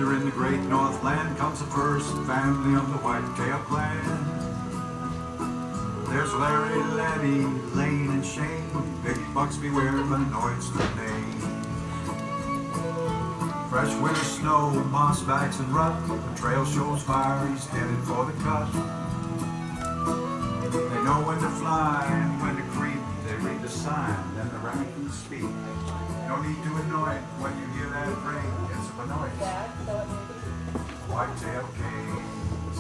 yonder in the great Northland comes the first family of the white-tail clan. There's Larry, Laddie, Lane, and Shane. Big bucks beware, Benoit's their name. Fresh winter snow, mossbacks and rut. The trail shows fire, he's headed for the cut. They know when to fly and when to creep. They read the sign, then the rabbits speak. No need to anoint when you hear that ring. It's a Benoit. White-tail canes.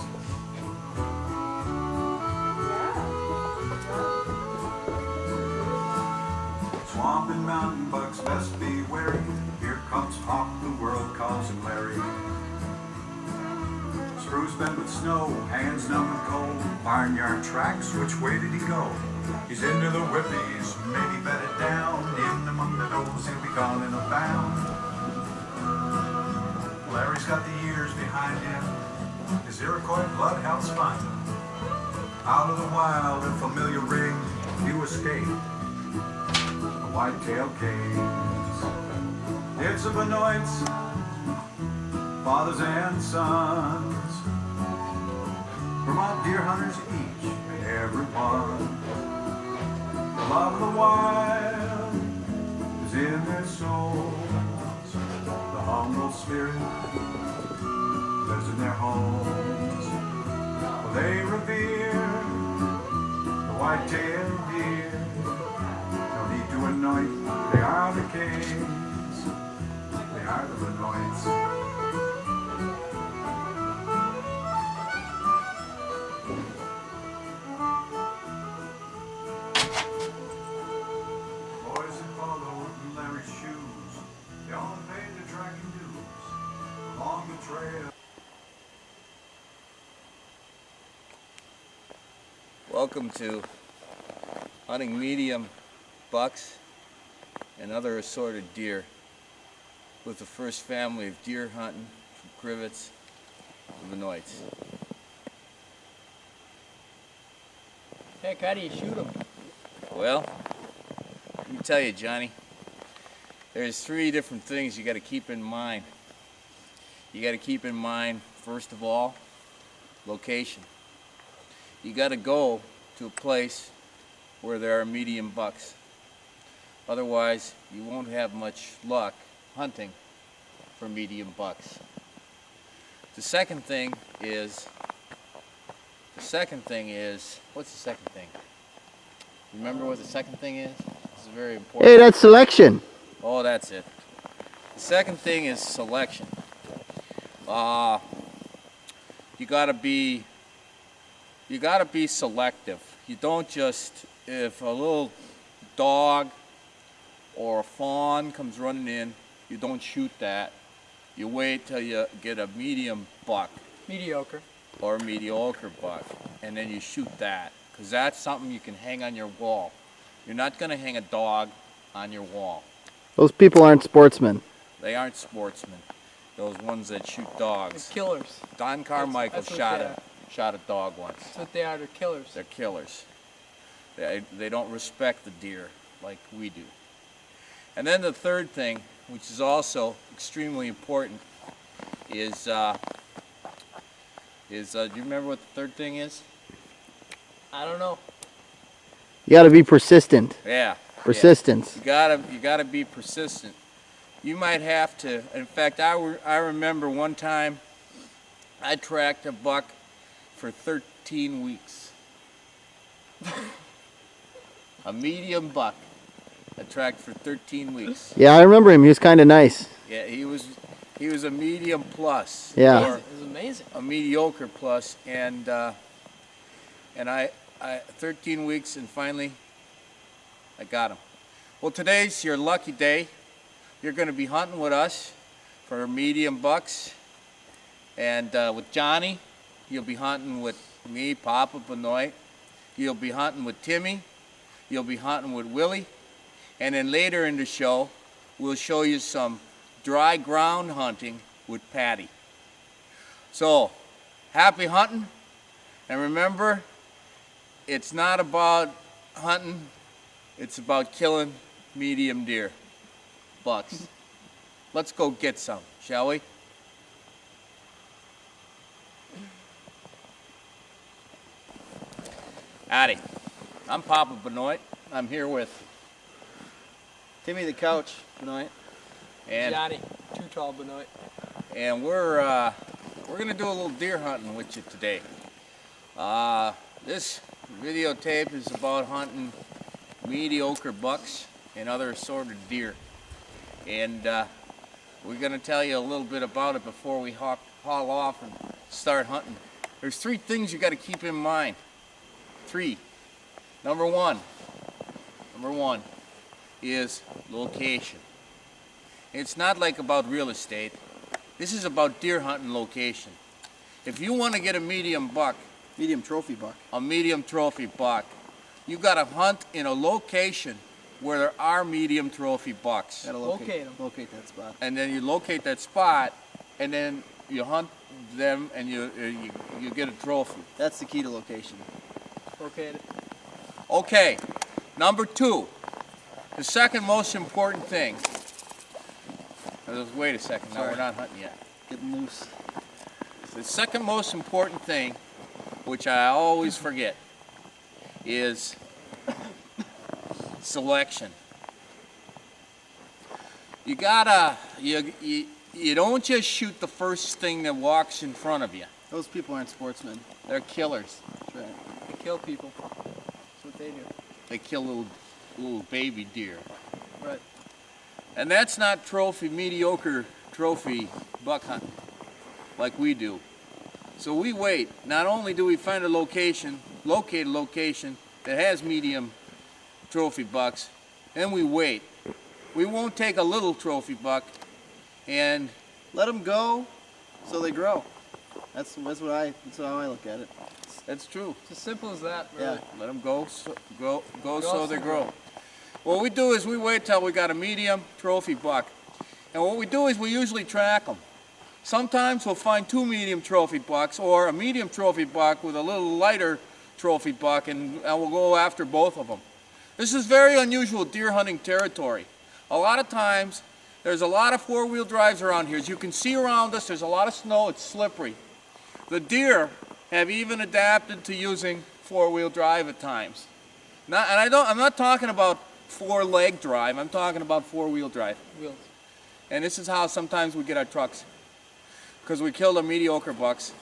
Swamp and mountain bucks best be wary. Here comes Hawk, the world calls him Larry. Screws bent with snow, hands numb with cold. Barnyard tracks, which way did he go? He's into the whippies, maybe bedded down. In among the does, he'll be gone in a bound. Larry's got the years behind him. His Iroquois bloodhounds find him. Out of the wild and familiar ring, you escape the white-tail canes. It's a Benoit's, fathers and sons. Vermont deer hunters each and every one. The love of the wild is in their souls. The humble spirit lives in their homes. Well, they revere the white-tailed deer. No need to anoint, they are the kings. They are the Benoits. Welcome to hunting medium bucks and other assorted deer with the first family of deer hunting from Crivets to Benoits. Heck, how do you shoot them? Well, let me tell you, Johnny, there's 3 different things you got to keep in mind. You got to keep in mind, first of all, location. You got to go to a place where there are medium bucks. Otherwise, you won't have much luck hunting for medium bucks. The second thing is, what's the second thing? Remember what the second thing is? This is very important. Hey, that's selection. Oh, that's it. The second thing is selection. You gotta be selective. You don't just, if a little dog or a fawn comes running in, you don't shoot that. You wait till you get a medium buck. Mediocre. Or a mediocre buck, and then you shoot that, because that's something you can hang on your wall. You're not going to hang a dog on your wall. Those people aren't sportsmen. They aren't sportsmen. Those ones that shoot dogs. They're killers. Don Carmichael That's shot a dog once. That's what they are, they're killers. They're killers. They don't respect the deer like we do. And then the third thing, which is also extremely important, is do you remember what the third thing is? I don't know. You got to be persistent. Yeah. Persistence. Yeah. You gotta be persistent. You might have to. In fact, I remember one time I tracked a buck for 13 weeks. A medium buck. I tracked for 13 weeks. Yeah, I remember him. He was kind of nice. Yeah, he was a medium plus. Yeah. Or It was amazing. a mediocre plus, and I 13 weeks, and finally I got him. Well, today's your lucky day. You're going to be hunting with us for medium bucks, and with Johnny, you'll be hunting with me, Papa Benoit. You'll be hunting with Timmy. You'll be hunting with Willie, and then later in the show, we'll show you some dry ground hunting with Patty. So, happy hunting, and remember, it's not about hunting, it's about killing medium deer, bucks. Let's go get some, shall we? Howdy. I'm Papa Benoit. I'm here with Timmy the Couch tonight. and Johnny, too tall Benoit. we're gonna do a little deer hunting with you today. This videotape is about hunting mediocre bucks and other assorted deer, and we're gonna tell you a little bit about it before we haul off and start hunting. There's 3 things you got to keep in mind. 3. Number one is location. It's not like about real estate. This is about deer hunting location. If you want to get a medium buck, Medium trophy buck. a medium trophy buck, you got to hunt in a location where there are medium trophy bucks. Gotta Locate 'em. Locate that spot. And then you locate that spot, and then you hunt them, and you get a trophy. That's the key to location. Locate it. Okay, number 2, the second most important thing. Wait a second, now we're not hunting yet. Getting loose. The second most important thing, which I always forget, is selection. You gotta, you don't just shoot the first thing that walks in front of you. Those people aren't sportsmen. They're killers. That's right. They kill people. That's what they do. They kill little baby deer. Right. And that's not mediocre trophy buck hunting like we do. So we wait. Not only do we find locate a location that has medium trophy bucks, then we wait. We won't take a little trophy buck and Let them go so they grow. That's how I look at it. that's true. It's as simple as that, really. Yeah. Let them go so they so grow. What we do is we wait till we got a medium trophy buck. And what we do is we usually track them. Sometimes we'll find 2 medium trophy bucks or a medium trophy buck with a little lighter trophy buck, and we'll go after both of them. This is very unusual deer hunting territory. A lot of times there's a lot of 4-wheel drives around here. As you can see around us, there's a lot of snow, it's slippery. The deer have even adapted to using 4-wheel drive at times. I'm not talking about 4-leg drive, I'm talking about 4-wheel drive. Wheels. And this is how sometimes we get our trucks. Because we kill the mediocre bucks,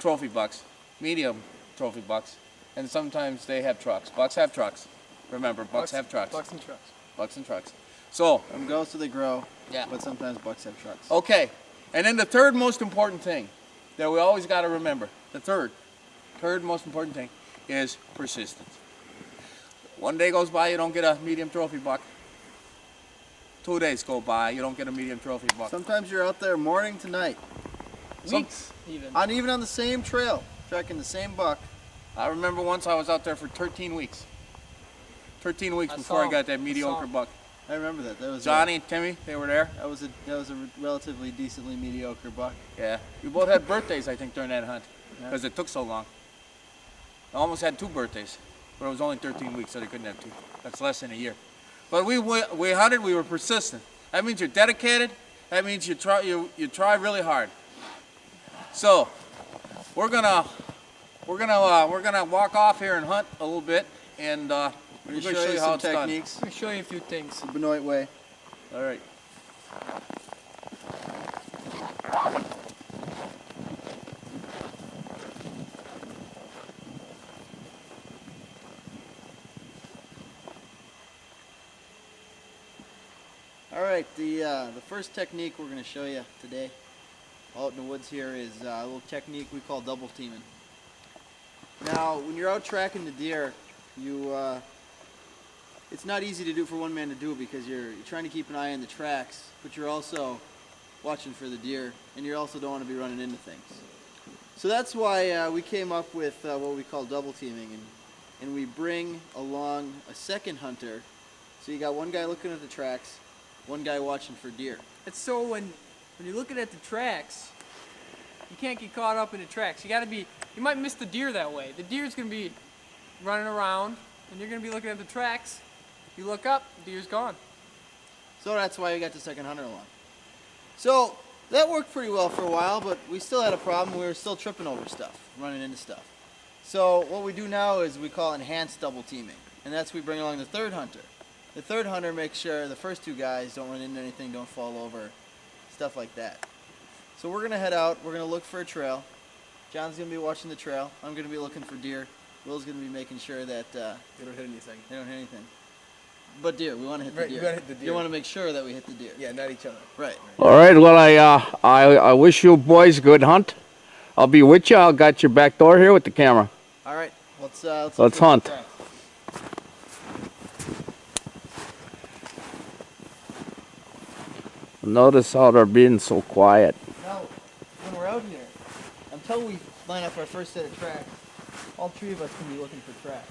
trophy bucks, medium trophy bucks, and sometimes they have trucks. Bucks have trucks. Remember, bucks have trucks. Bucks and trucks. Bucks and trucks. So, Let them go so they grow. Yeah. But sometimes bucks have trucks. okay. And then the third most important thing that we always got to remember, the third most important thing is persistence. 1 day goes by, you don't get a medium trophy buck. 2 days go by, you don't get a medium trophy buck. Sometimes you're out there morning to night. Weeks, even. Even on the same trail, tracking the same buck. I remember once I was out there for 13 weeks. 13 weeks I before I saw got that him. I mediocre saw him. buck. I remember that. That was Johnny and Timmy, they were there. That was a relatively decently mediocre buck. Yeah. We both had birthdays, I think, during that hunt. Yeah. Because it took so long. I almost had 2 birthdays. But it was only 13 weeks, so they couldn't have 2. That's less than a year. But we hunted, we were persistent. That means you're dedicated. That means you try really hard. So, we're gonna walk off here and hunt a little bit, and we're We're gonna going to show you how some it's done. techniques. Let me show you a few things. The Benoit way. All right. All right, the first technique we're going to show you today out in the woods here is a little technique we call double teaming. Now, when you're out tracking the deer, it's not easy to do for one man to do because you're trying to keep an eye on the tracks, but you're also watching for the deer, and you also don't want to be running into things. So that's why we came up with what we call double teaming, and we bring along a second hunter. So you got one guy looking at the tracks, one guy watching for deer. It's so when you're looking at the tracks, you can't get caught up in the tracks. You might miss the deer that way. The deer's gonna be running around, and you're gonna be looking at the tracks. You look up, the deer's gone. So that's why we got the second hunter along. So that worked pretty well for a while, but we still had a problem. We were still tripping over stuff, running into stuff. So what we do now is we call enhanced double teaming, and that's we bring along the third hunter. The third hunter makes sure the first two guys don't run into anything, don't fall over, stuff like that. So we're gonna head out. We're gonna look for a trail. John's gonna be watching the trail. I'm gonna be looking for deer. Will's gonna be making sure that They don't hit anything. they don't hit anything. But deer, we want to hit the Right, deer. you gotta hit the deer. You want to make sure that we hit the deer. Yeah, not each other. Right. All right. Well, I wish you boys good hunt. I'll be with you. I got your back door here with the camera. All right. Let's Let's hunt. try. Notice how they're being so quiet. Now, when we're out here, until we line up our first set of tracks, all three of us can be looking for tracks.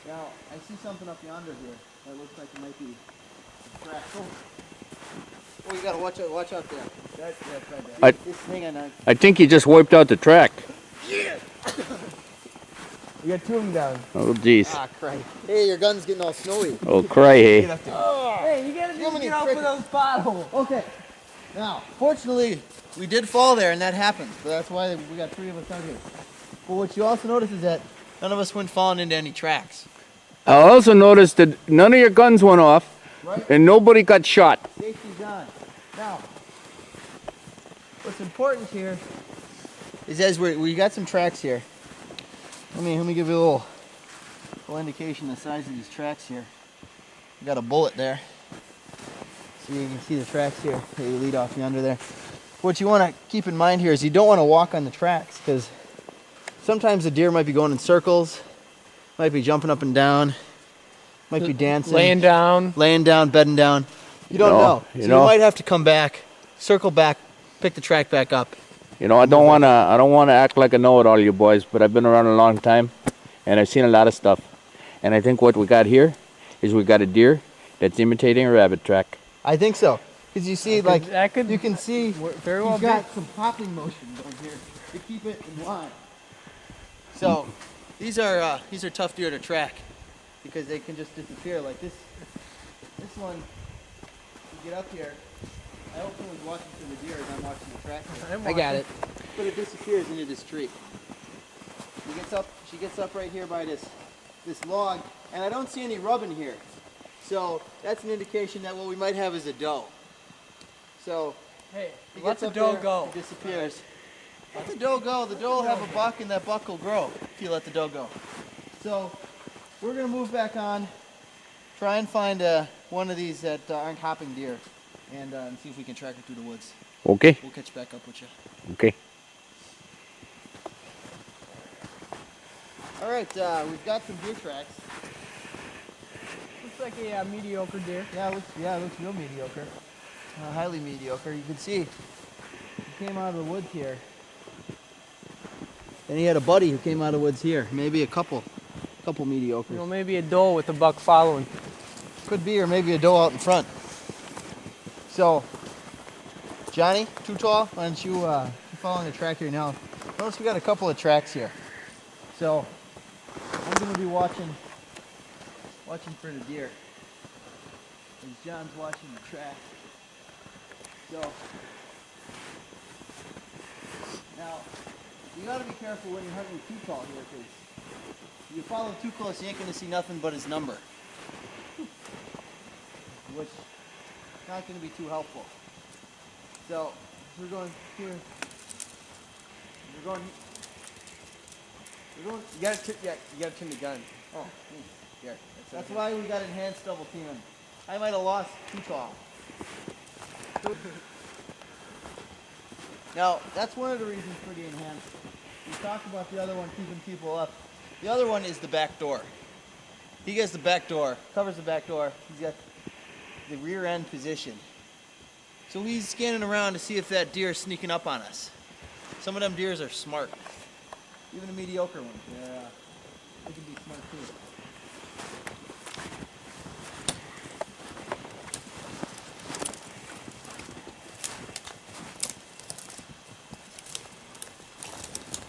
Now, I see something up yonder here that looks like it might be a track. Oh, you gotta watch out there. That's right there. I- Hang on. I think he just wiped out the track. We got two of them down. Oh, jeez. Ah, Christ. Hey, your gun's getting all snowy. Oh, cry, hey. Hey, you gotta Jiminy get off cricket. of those potholes. Okay. Now, fortunately, we did fall there, and that happened. So that's why we got three of us out here. But what you also notice is that none of us went falling into any tracks. I also noticed that none of your guns went off Right? and nobody got shot. Safety's on. Now, what's important here is as we got some tracks here. Let me give you a little indication of the size of these tracks here. We got a bullet there. So you can see the tracks here that you lead off yonder there. What you want to keep in mind here is you don't want to walk on the tracks because sometimes the deer might be going in circles, might be jumping up and down, might be dancing, Laying down. bedding down. You don't know. you So know. you might have to come back, circle back, pick the track back up. You know, I don't wanna act like I know it all, you boys, but I've been around a long time, and I've seen a lot of stuff. And I think what we got here is we got a deer that's imitating a rabbit track. I think so. Because you see, that could you can see very well you've be. got some popping motion going here to keep it in line. So these are tough deer to track because they can just disappear like this. This one, you get up here. I hope someone's watching for the deer as I'm watching the track here. I got it. But it disappears into this tree. She gets up right here by this log, and I don't see any rub in here. So that's an indication that what we might have is a doe. So Hey, he let gets the up doe there, go. he disappears. Let the doe go. The doe will have a buck, and that buck will grow if you let the doe go. So we're gonna move back on, try and find one of these that aren't hopping deer, and see if we can track her through the woods. Okay? We'll catch back up with you. Okay. All right, we've got some deer tracks. Looks like a mediocre deer. Yeah, it looks real mediocre. Highly mediocre. You can see he came out of the woods here. And he had a buddy who came out of the woods here. Maybe a couple mediocres. You know, maybe a doe with a buck following. Could be, or maybe a doe out in front. So, Johnny, too tall, why don't you follow the track here now? Notice we got a couple of tracks here. So, I'm going to be watching for the deer. As John's watching the track. So, now, you got to be careful when you're hunting with too tall here, because if you follow too close, you ain't going to see nothing but his number. Which is not going to be too helpful. So, we're going here. We're going. You gotta trim the gun. Oh, Here. that's why we got enhanced double teaming. I might have lost too tall. Now, that's one of the reasons for the enhanced. We talked about the other one keeping people up. The other one is the back door. He gets the back door, covers the back door. He's got the rear end position. So he's scanning around to see if that deer is sneaking up on us. Some of them deers are smart. Even a mediocre one. Yeah. They can be smart too.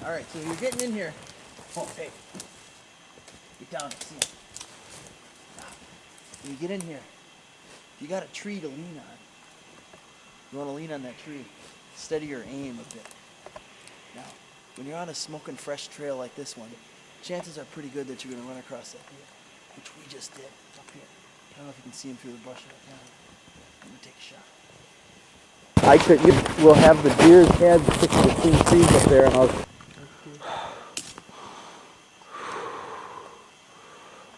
All right, so you're getting in here. Oh, hey. Get down and see. When you get in here, you got a tree to lean on. You want to lean on that tree. Steady your aim a bit. Now, when you're on a smoking fresh trail like this one, chances are pretty good that you're going to run across that deer, which we just did up here. I don't know if you can see him through the brush right now. I'm going to take a shot. We'll have the deer's head fixed between trees up there, and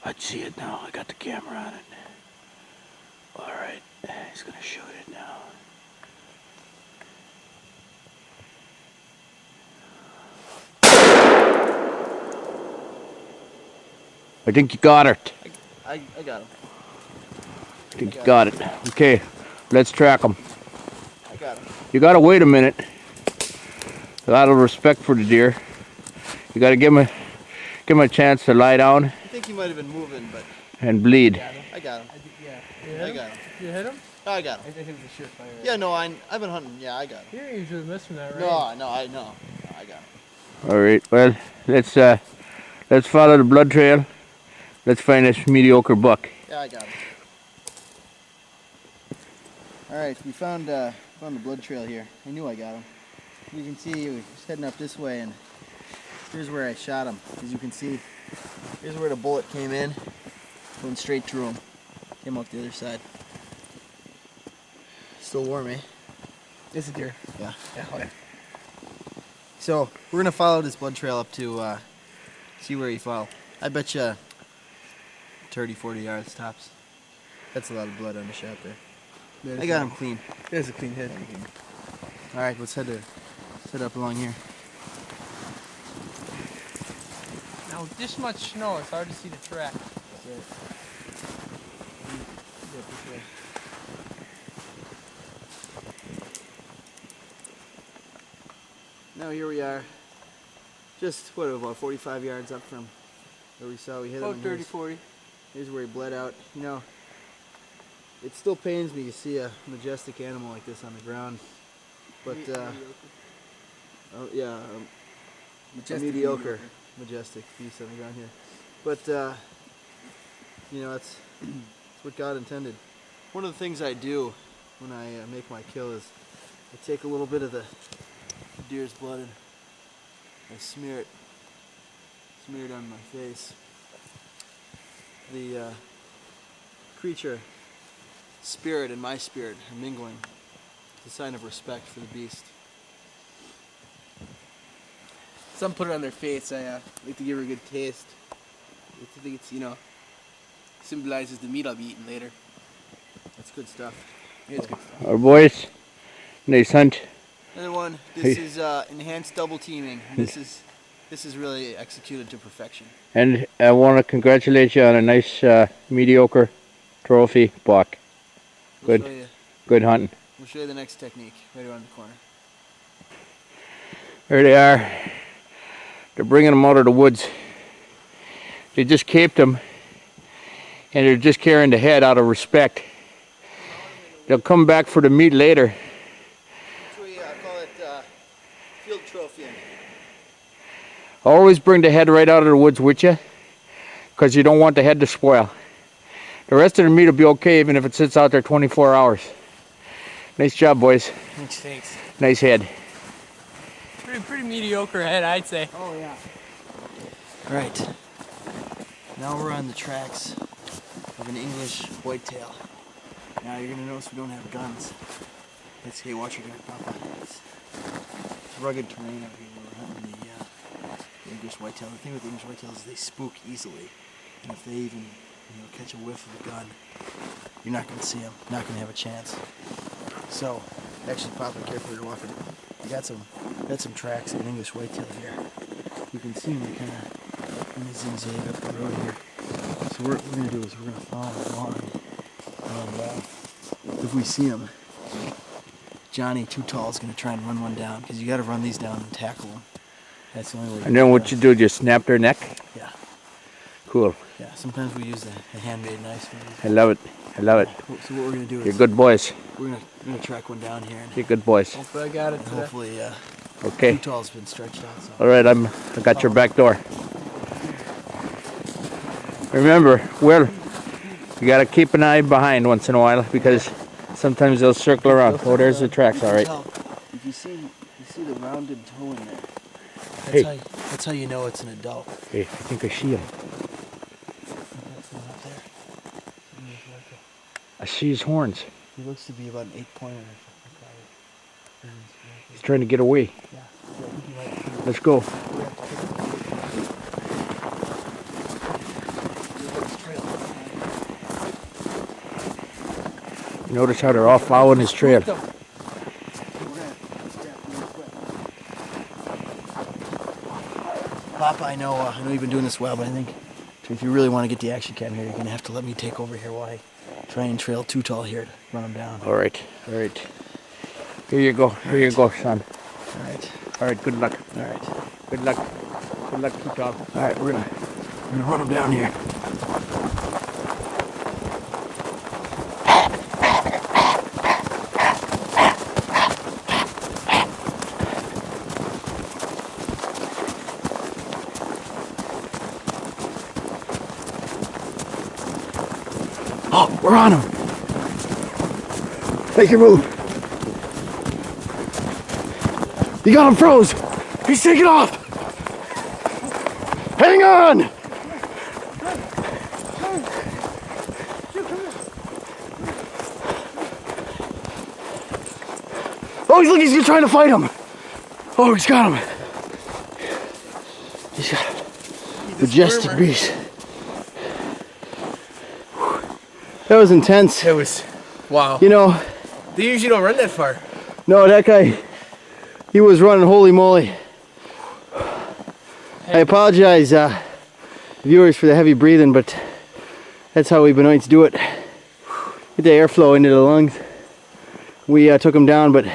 I'd see it now. I got the camera on it. All right, he's gonna shoot it now. I think you got it. I got him. I think you got it. Okay, let's track him. I got him. You gotta wait a minute. A lot of respect for the deer. You gotta give him a chance to lie down I think he might have been moving, but and bleed. I got him. I got him. You hit him? I got him. I think it was a surefire. Yeah, no, I've been hunting. Yeah, I got him. You didn't usually miss from that, right? No, I know. I got him. All right. Well, let's follow the blood trail. Let's find this mediocre buck. Yeah, I got him. All right, we found the blood trail here. I knew I got him. You can see he was heading up this way, and here's where I shot him. As you can see, here's where the bullet came in, going straight through him. Came out the other side. Still warm, eh? It's a deer. Yeah. Yeah. So we're gonna follow this blood trail up to see where he fell. I bet you 30, 40 yards tops. That's a lot of blood on the shot there. I got him clean. There's a clean hit. All right, let's head up along here. Now with this much snow, it's hard to see the track. Now here we are, just what, about 45 yards up from where we saw we hit him. About and 30, 40. Here's where he bled out. You know, it still pains me to see a majestic animal like this on the ground, but oh yeah, a mediocre majestic beast on the ground here. But you know, it's what God intended. One of the things I do when I make my kill is I take a little bit of the deer's blood and I smear it on my face. The creature spirit and my spirit are mingling. It's a sign of respect for the beast. Some put it on their face. I like to give her a good taste. I think it's, symbolizes the meat I'll be eating later. That's good stuff. Yeah, it's good stuff. Our boys, nice hunt. Another one. This is enhanced double teaming. This is really executed to perfection. And I want to congratulate you on a nice mediocre trophy buck. We'll Good, show you- good hunting. We'll show you the next technique right around the corner. There they are. They're bringing them out of the woods. They just caped them, and they're just carrying the head out of respect. They'll come back for the meat later. That's what we call it field trophying. Always bring the head right out of the woods with you, because you don't want the head to spoil. The rest of the meat will be okay even if it sits out there 24 hours. Nice job, boys. Thanks. Nice head. Pretty mediocre head, I'd say. Oh yeah. All right. Now we're on the tracks of an English whitetail. Now you're gonna notice we don't have guns. Let's hey, watch your gun, Papa. It's rugged terrain out here. We're hunting the English whitetail. The thing with English whitetails is they spook easily, and if they even catch a whiff of a gun, you're not gonna see them. Not gonna have a chance. So, actually, Papa, careful you're walking. We got some tracks of an English whitetail here. You can see them kind of zigzag up the road here. So what we're gonna do is we're gonna follow along, and if we see them, Johnny Too Tall is gonna try and run one down because you got to run these down and tackle them. That's the only way. And then what you do, just snap their neck? Yeah. Cool. Yeah. Sometimes we use a handmade knife. I love it. I love it. So what we're gonna do You're is good boys. we're gonna track one down here, and You're good boys. Hopefully I got it today. hopefully Okay. Too Tall's been stretched out. So. All right, I got your back door. Remember, Will, you gotta keep an eye behind once in a while because sometimes they'll circle around. Oh, there's the tracks. All right. If you see the rounded toe in there, Hey. That's how you know it's an adult. Hey, I think I see him. That's the one up there. I see his horns. He looks to be about an 8-pointer. He's trying to get away. Yeah. I think he might. Let's go. Notice how they're all following his trail. Papa, I know you've been doing this well, but I think if you really want to get the action cam here, you're gonna have to let me take over here while I try and trail Too Tall here to run him down. All right. Here you go. Here you go, son. All right. Good luck. All right. Good luck. Good luck, Too Tall. All right. We're gonna run him down here. Oh, we're on him. Make your move. You got him froze. He's taking off. Hang on. Oh, he's trying to fight him. Oh, he's got him. He's got him. Majestic beast. That was intense. It was, wow. You know, They usually don't run that far. no, that guy, he was running, holy moly. I apologize, viewers, for the heavy breathing, but that's how we've been wanting to do it. Get the airflow into the lungs. We took him down, but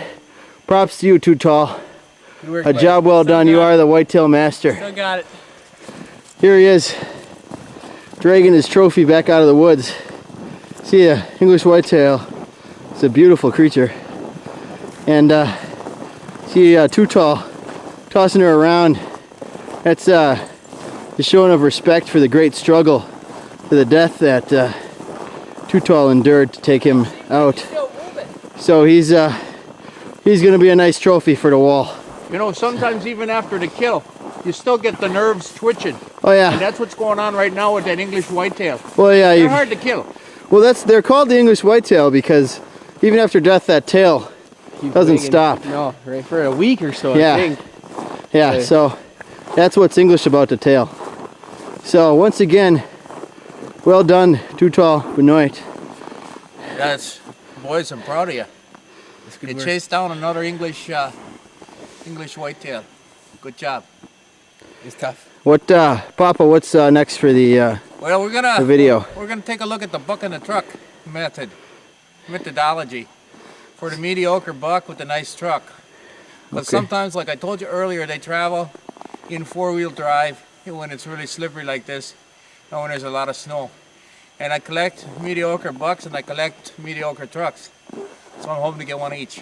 props to you, Too Tall. Good work, A buddy. job well done. You are the whitetail master. Still got it. Here he is, dragging his trophy back out of the woods. See ya, English whitetail. It's a beautiful creature. And see Too Tall tossing her around. That's the showing of respect for the great struggle, for the death that Too Tall endured to take him out. So he's gonna be a nice trophy for the wall. You know, sometimes even after the kill, you still get the nerves twitching. Oh And yeah. that's what's going on right now with that English whitetail. Well yeah. They're hard to kill. Well, they're called the English whitetail because even after death, that tail Keep doesn't waiting. stop. No, right, for a week or so, Yeah. I think. Yeah, Okay. so that's what's English about the tail. So once again, well done, Too Tall, Benoit. Yes, boys, I'm proud of you. It's good You work. chased down another English whitetail. Good job. It's tough. What, Papa? What's next for the Well, we're gonna The video. We're gonna take a look at the buck in the truck methodology for the mediocre buck with the nice truck. But Okay. sometimes, like I told you earlier, they travel in four-wheel drive when it's really slippery like this, and when there's a lot of snow. And I collect mediocre bucks and I collect mediocre trucks. So I'm hoping to get one each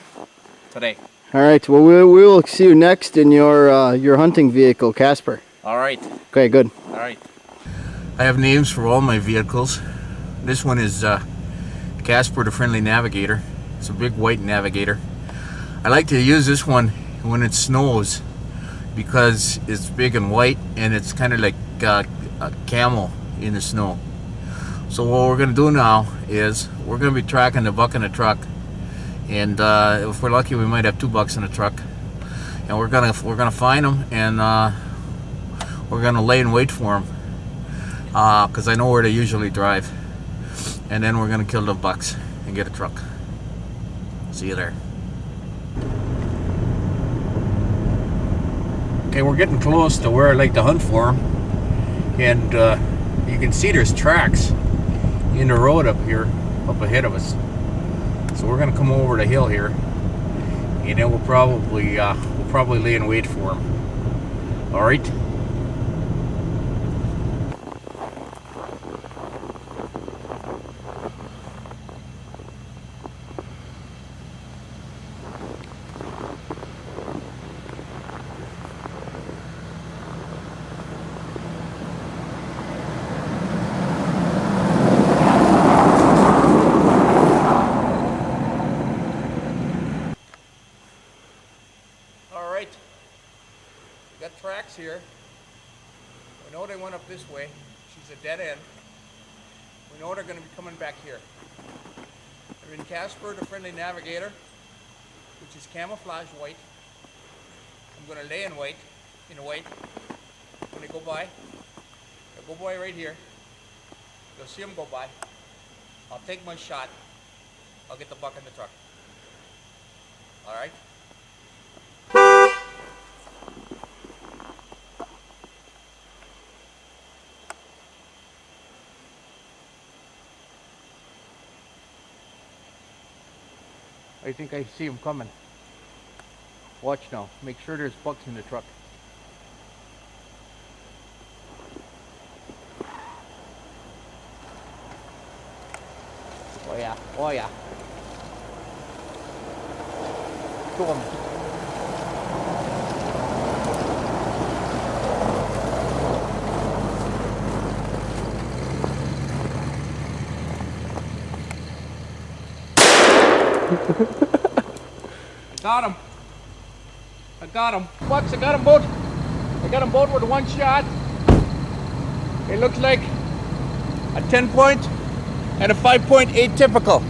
today. All right. Well, we will see you next in your hunting vehicle, Casper. All right. Okay. Good. All right. I have names for all my vehicles. This one is Casper the Friendly Navigator. It's a big white navigator. I like to use this one when it snows because it's big and white and it's kind of like a camel in the snow. So what we're going to do now is we're going to be tracking the buck in the truck, and if we're lucky we might have two bucks in the truck, and we're gonna find them, and we're gonna lay in wait for them because I know where they usually drive, and then we're gonna kill the bucks and get a truck. See you there. Okay, we're getting close to where I like to hunt for them, and you can see there's tracks in the road up here, up ahead of us. So we're gonna come over the hill here, and then we'll probably lay in wait for them. All right. All right. Got tracks here. We know they went up this way. She's a dead end. We know they're going to be coming back here. They're in Casper, the friendly navigator, which is camouflage white. I'm going to lay in white, when they go by. They'll go by right here. You'll see them go by. I'll take my shot. I'll get the buck in the truck. All right? I think I see him coming. Watch now. Make sure there's bucks in the truck. Oh yeah. Oh yeah. Show him. Got him. I got him. Bucks, I got them both. I got them both with one shot. It looks like a 10-point and a 5.8 typical.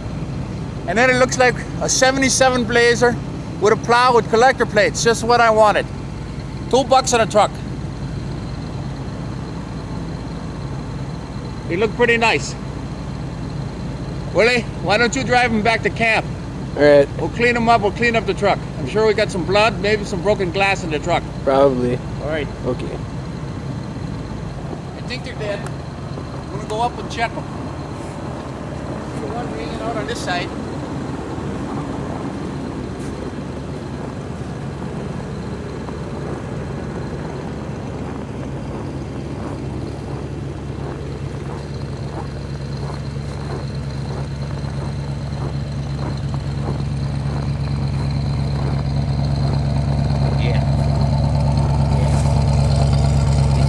And then it looks like a 77 Blazer with a plow with collector plates. Just what I wanted. 2 bucks in a truck. They look pretty nice. Willie, why don't you drive them back to camp? All right. We'll clean them up. We'll clean up the truck. I'm sure we got some blood, maybe some broken glass in the truck. Probably. All right. Okay. I think they're dead. I'm gonna go up and check them. The one hanging out on this side.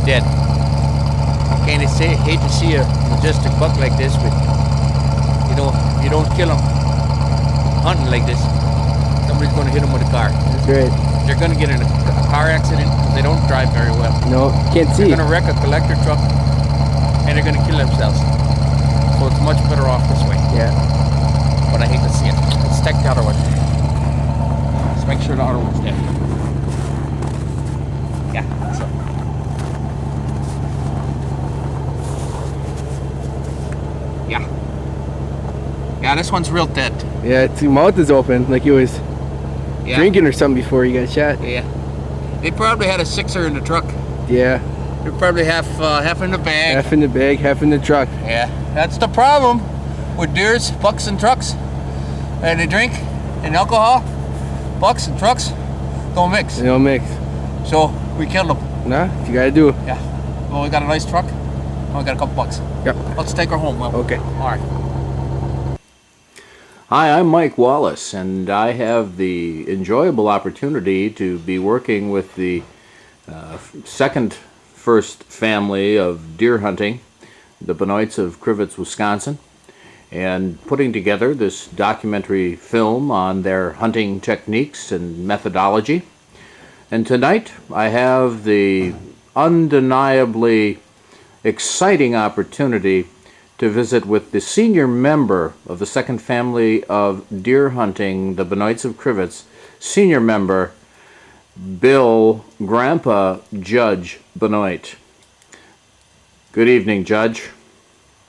Dead. Hate to see a majestic buck like this, but you don't kill him hunting like this. Somebody's going to hit him with a car. That's right. They're going to get in a car accident because they don't drive very well. No, can't see. They're going to wreck a collector truck and they're going to kill themselves. So it's much better off this way. Yeah. But I hate to see it. Let's take the other one. Let's make sure the other one's dead. Yeah, so. Yeah, this one's real dead. Yeah, its mouth is open like he was drinking or something before he got shot. Yeah. They probably had a 6er in the truck. Yeah. They're probably half in the bag. Half in the bag, half in the truck. Yeah. That's the problem with deers, bucks, and trucks. And they drink and alcohol. Bucks and trucks don't mix. They don't mix. So we killed them. Nah, you gotta do. Yeah. Well, we got a nice truck. And we got a couple bucks. Yep. Let's take her home, Will. Okay. All right. Hi, I'm Mike Wallace, and I have the enjoyable opportunity to be working with the first family of deer hunting, the Benoits of Crivets, Wisconsin, and putting together this documentary film on their hunting techniques and methodology. And tonight I have the undeniably exciting opportunity to visit with the senior member of the second family of deer hunting, the Benoits of Crivets, senior member, Bill Grandpa Judge Benoit. Good evening, Judge.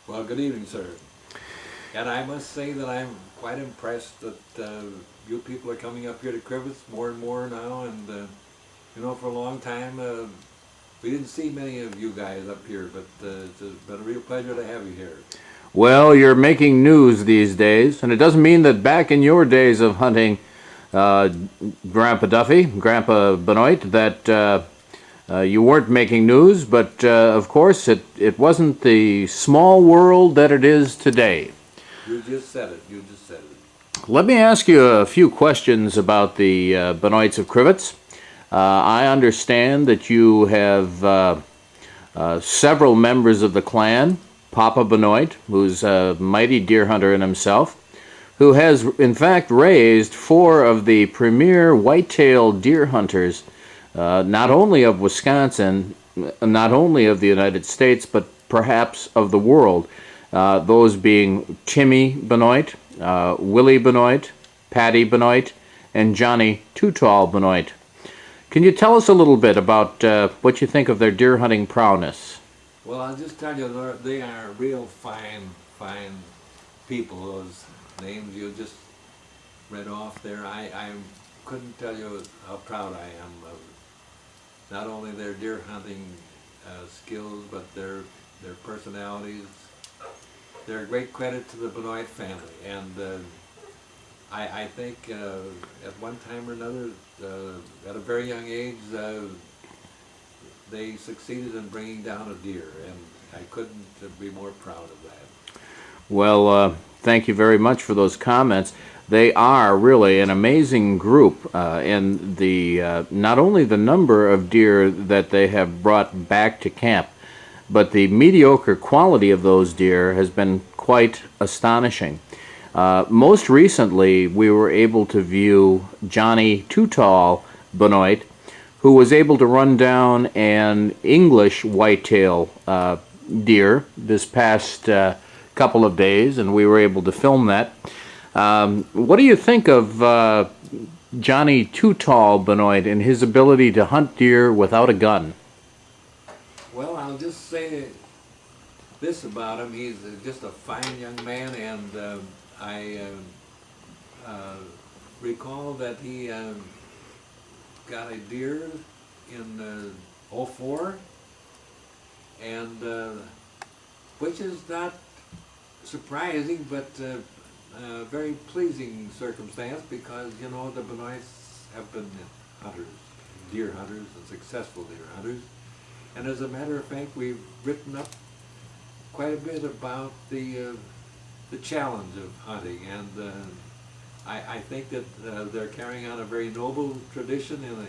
Well, good evening, sir. And I must say that I'm quite impressed that you people are coming up here to Crivets more and more now, and you know, for a long time we didn't see many of you guys up here, but it's been a real pleasure to have you here. Well, you're making news these days, and it doesn't mean that back in your days of hunting, Grandpa Duffy, Grandpa Benoit, that you weren't making news, but of course it wasn't the small world that it is today. You just said it. You just said it. Let me ask you a few questions about the Benoits of Crivets. I understand that you have several members of the clan. Papa Benoit, who's a mighty deer hunter in himself, who has in fact raised 4 of the premier white-tailed deer hunters not only of Wisconsin, not only of the United States, but perhaps of the world. Those being Timmy Benoit, Willie Benoit, Patty Benoit, and Johnny Too Tall Benoit. Can you tell us a little bit about what you think of their deer hunting prowess? Well, I'll just tell you, they are real fine people. Those names you just read off there, I couldn't tell you how proud I am of not only their deer hunting skills, but their personalities. They're a great credit to the Benoit family, and I think at one time or another, at a very young age, they succeeded in bringing down a deer, and I couldn't be more proud of that. Well, thank you very much for those comments. They are really an amazing group, and the not only the number of deer that they have brought back to camp, but the mediocre quality of those deer has been quite astonishing. Most recently, we were able to view Johnny Too Tall Benoit, who was able to run down an English whitetail deer this past couple of days, and we were able to film that. What do you think of Johnny Too Tall Benoit and his ability to hunt deer without a gun? Well, I'll just say this about him. He's just a fine young man, and I recall that he got a deer in '04, and which is not surprising, but a very pleasing circumstance, because, you know, the Benoits have been hunters, deer hunters, and successful deer hunters. And as a matter of fact, we've written up quite a bit about the challenge of hunting, and I think that they're carrying on a very noble tradition, and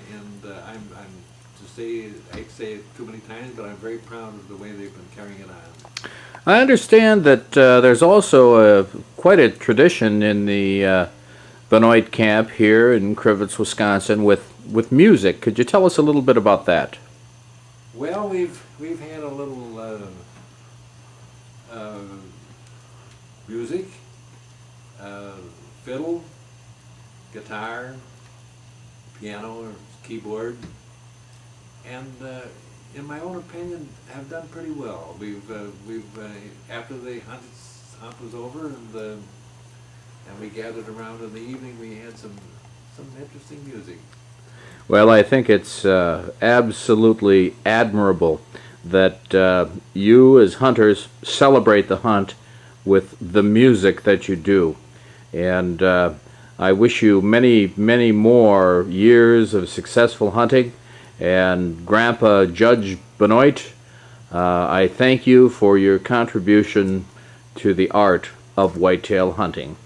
I'm to say, I hate to say it too many times, but I'm very proud of the way they've been carrying it on. I understand that there's also quite a tradition in the Benoit camp here in Crivitz, Wisconsin, with music. Could you tell us a little bit about that? Well, we've had a little music, fiddle, guitar, piano, or keyboard, and in my own opinion, have done pretty well. We've after the hunt was over, and we gathered around in the evening, we had some interesting music. Well, I think it's absolutely admirable that you as hunters celebrate the hunt with the music that you do. And I wish you many, many more years of successful hunting. And Grandpa Judge Benoit, I thank you for your contribution to the art of whitetail hunting.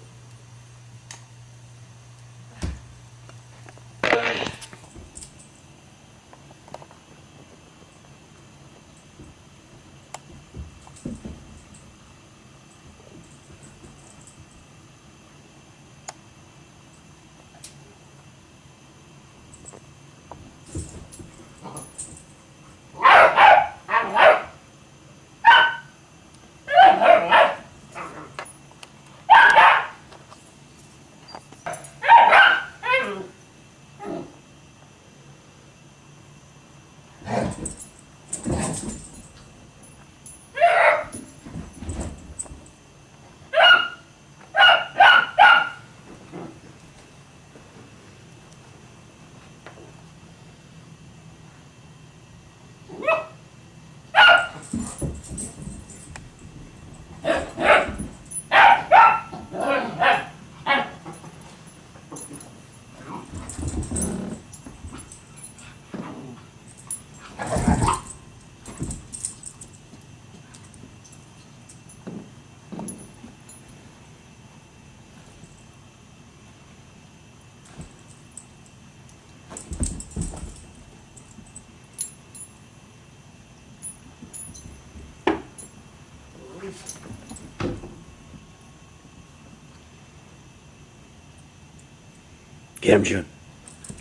Get him, June.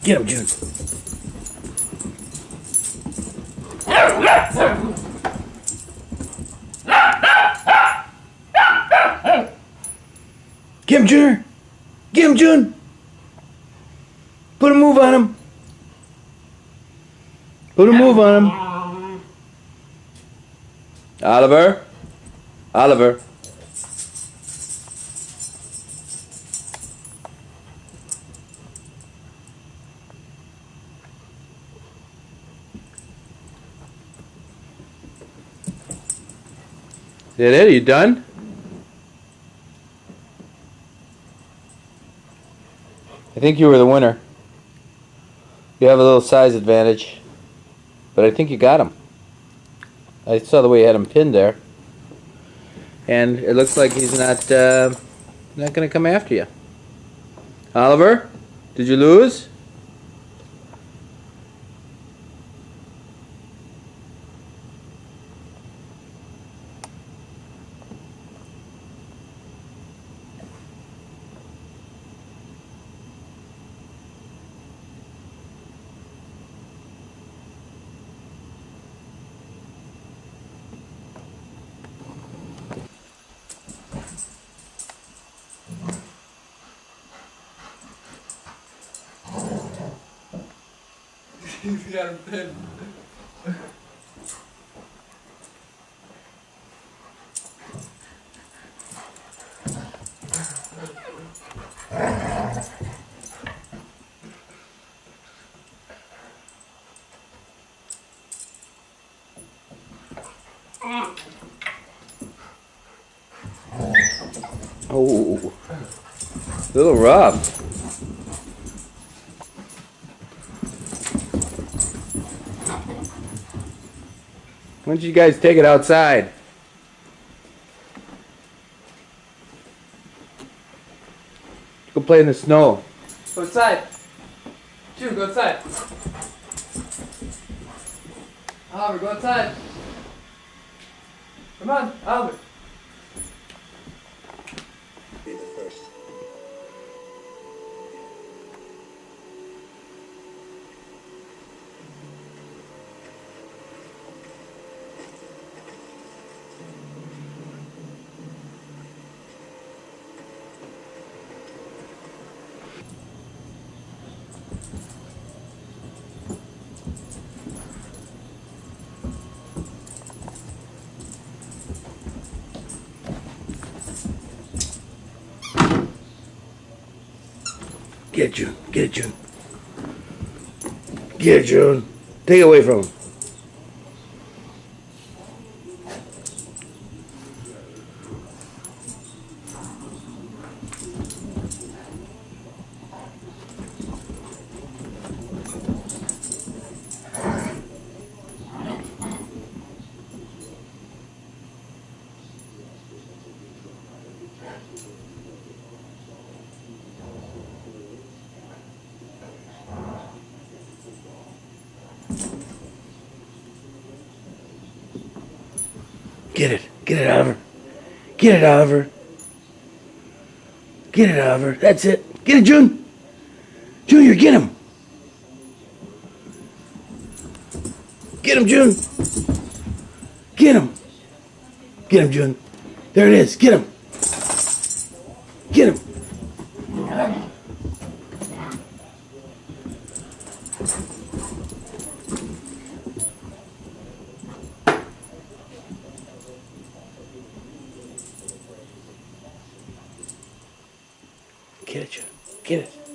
Get him, June. Get him, Junior. Get him, June. Put a move on him. Put a move on him. Oliver. Oliver. Is that it? Are you done? I think you were the winner. You have a little size advantage, but I think you got him. I saw the way you had him pinned there, and it looks like he's not going to come after you. Oliver, did you lose? He's got him pinned. Oh, a little rough. Why don't you guys take it outside? Go play in the snow. Go outside. June, go outside. Oliver, go outside. Come on, Oliver. Get it, June. Get it, June. Get it, June. Take it away from him. Get it. Get it, Oliver. Get it, Oliver. Get it, Oliver. That's it. Get it, June. Junior, get him. Get him, June. Get him. Get him, June. There it is. Get him. Get him. Get it, June. Get it.